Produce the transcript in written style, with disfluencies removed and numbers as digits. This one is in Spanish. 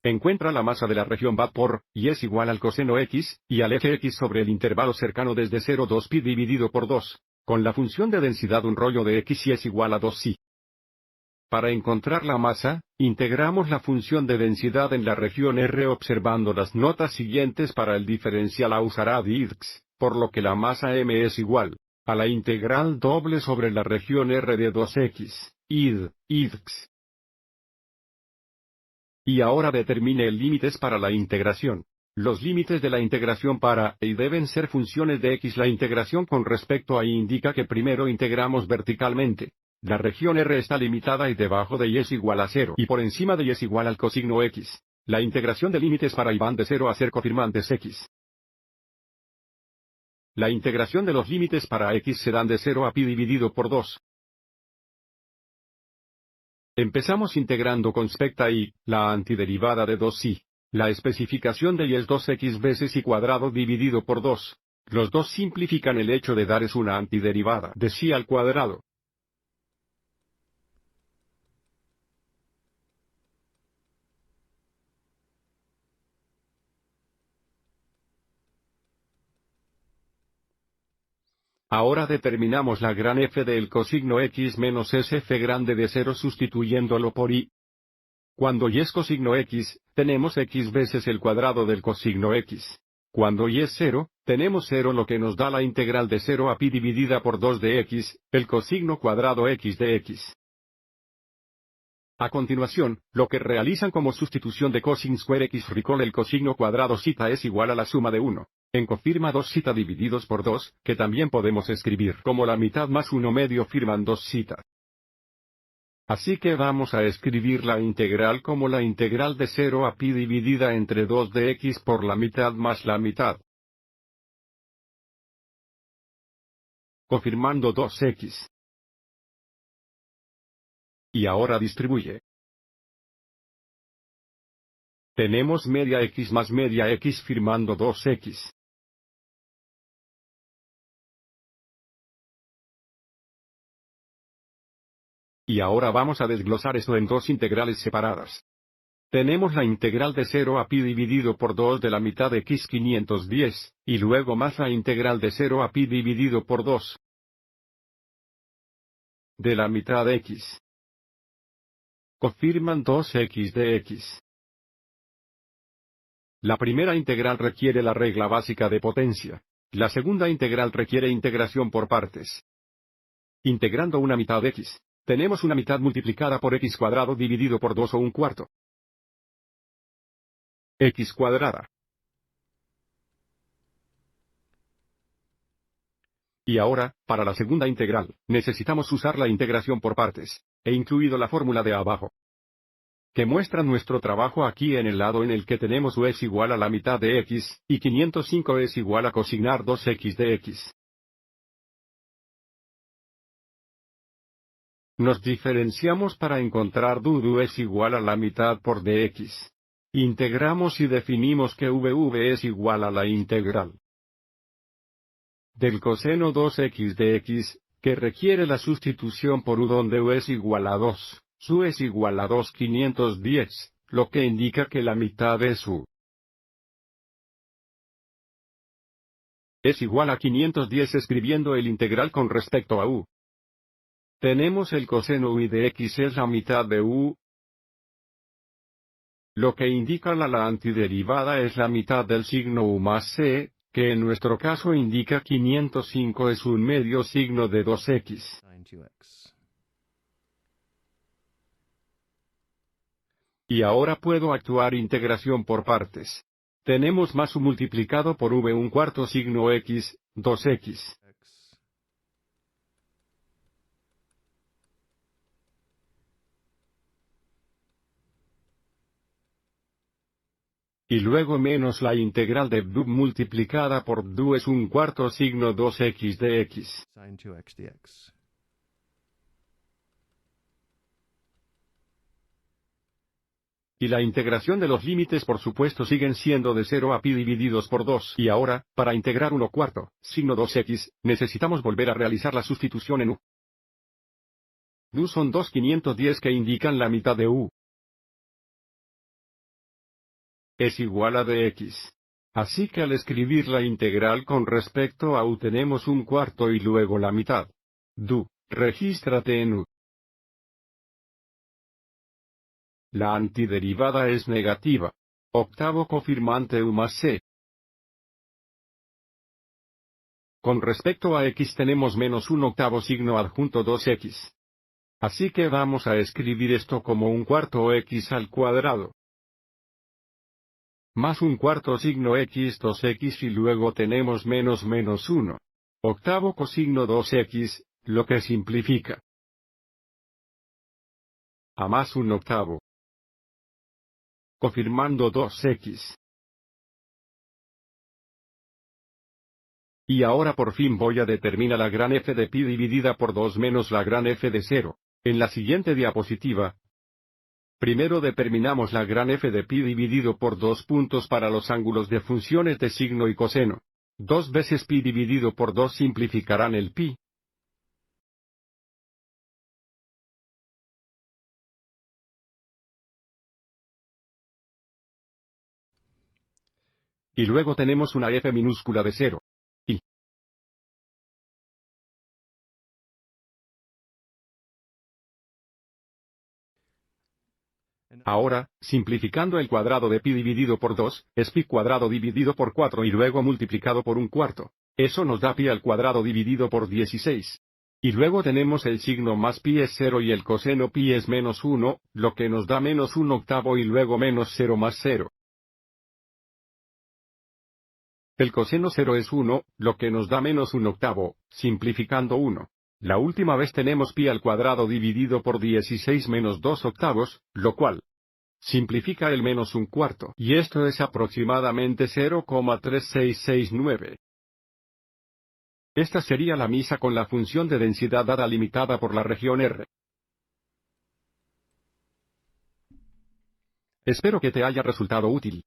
Encuentra la masa de la región BAT por, y es igual al coseno x, y al fx sobre el intervalo cercano desde 0 2pi dividido por 2, con la función de densidad un rollo de x y es igual a 2 Para encontrar la masa, integramos la función de densidad en la región R observando las notas siguientes para el diferencial Aushara-Dirks, por lo que la masa M es igual a la integral doble sobre la región R de 2x, idx. Y ahora determine el límites para la integración. Los límites de la integración para y deben ser funciones de x. La integración con respecto a y indica que primero integramos verticalmente. La región R está limitada y debajo de y es igual a 0 y por encima de y es igual al cosigno x. La integración de límites para y van de 0 a ser cofirmantes x. La integración de los límites para x se dan de 0 a pi dividido por 2. Empezamos integrando con respecto a y, la antiderivada de 2y. La especificación de y es 2x veces y cuadrado dividido por 2. Los dos simplifican el hecho de dar es una antiderivada de y al cuadrado. Ahora determinamos la gran f del cosigno x menos f grande de 0 sustituyéndolo por y. Cuando y es cosigno x, tenemos x veces el cuadrado del cosigno x. Cuando y es 0, tenemos 0 lo que nos da la integral de 0 a pi dividida por 2 de x, el cosigno cuadrado x de x. A continuación, lo que realizan como sustitución de cosine square x recall el cosigno cuadrado zeta es igual a la suma de 1. En cofirma 2 zeta divididos por 2, que también podemos escribir como la mitad más 1 medio firman 2 zeta. Así que vamos a escribir la integral como la integral de 0 a pi dividida entre 2 de x por la mitad más la mitad. Confirmando 2x. Y ahora distribuye. Tenemos media x más media x firmando 2x. Y ahora vamos a desglosar esto en dos integrales separadas. Tenemos la integral de 0 a pi dividido por 2 de la mitad de x 510, y luego más la integral de 0 a pi dividido por 2 de la mitad de x. Confirman 2x de x. La primera integral requiere la regla básica de potencia. La segunda integral requiere integración por partes. Integrando una mitad de x, tenemos una mitad multiplicada por x cuadrado dividido por 2 o un cuarto. X cuadrada. Y ahora, para la segunda integral, necesitamos usar la integración por partes. He incluido la fórmula de abajo, que muestra nuestro trabajo aquí en el lado en el que tenemos u es igual a la mitad de x, y 505 es igual a cosignar 2x de x. Nos diferenciamos para encontrar du es igual a la mitad por dx. Integramos y definimos que v es igual a la integral del coseno 2x de x, que requiere la sustitución por u donde u es igual a 2, su es igual a 2,510, lo que indica que la mitad es u. Es igual a 510 escribiendo el integral con respecto a u. Tenemos el coseno u de x es la mitad de u, lo que indica la antiderivada es la mitad del signo u más c, que en nuestro caso indica 505 es un medio signo de 2x. Y ahora puedo actuar integración por partes. Tenemos más u multiplicado por v un cuarto signo x, 2x. Y luego menos la integral de du multiplicada por du es un cuarto signo 2x de x. Y la integración de los límites por supuesto siguen siendo de 0 a pi divididos por 2. Y ahora, para integrar 1 cuarto, signo 2x, necesitamos volver a realizar la sustitución en u. Du son 2,510 que indican la mitad de u. es igual a dx. Así que al escribir la integral con respecto a u tenemos un cuarto y luego la mitad. Du, regístrate en u. La antiderivada es negativa. Octavo cofirmante u más c. Con respecto a x tenemos menos un octavo signo adjunto 2x. Así que vamos a escribir esto como un cuarto x al cuadrado. Más un cuarto signo x 2x y luego tenemos menos 1. Octavo cosigno 2x, lo que simplifica a más un octavo. Confirmando 2x. Y ahora por fin voy a determinar la gran f de pi dividida por 2 menos la gran f de 0. En la siguiente diapositiva, primero determinamos la gran f de pi dividido por 2 puntos para los ángulos de funciones de signo y coseno. 2 veces pi dividido por 2 simplificarán el pi. Y luego tenemos una f minúscula de 0. Y ahora, simplificando el cuadrado de pi dividido por 2, es pi cuadrado dividido por 4 y luego multiplicado por un cuarto. Eso nos da pi al cuadrado dividido por 16. Y luego tenemos el signo más pi es 0 y el coseno pi es menos 1, lo que nos da menos un octavo y luego menos 0 más 0. El coseno 0 es 1, lo que nos da menos un octavo, simplificando 1. La última vez tenemos pi al cuadrado dividido por 16 menos 2 octavos, lo cual simplifica el menos un cuarto, y esto es aproximadamente 0,3669. Esta sería la misa con la función de densidad dada limitada por la región R. Espero que te haya resultado útil.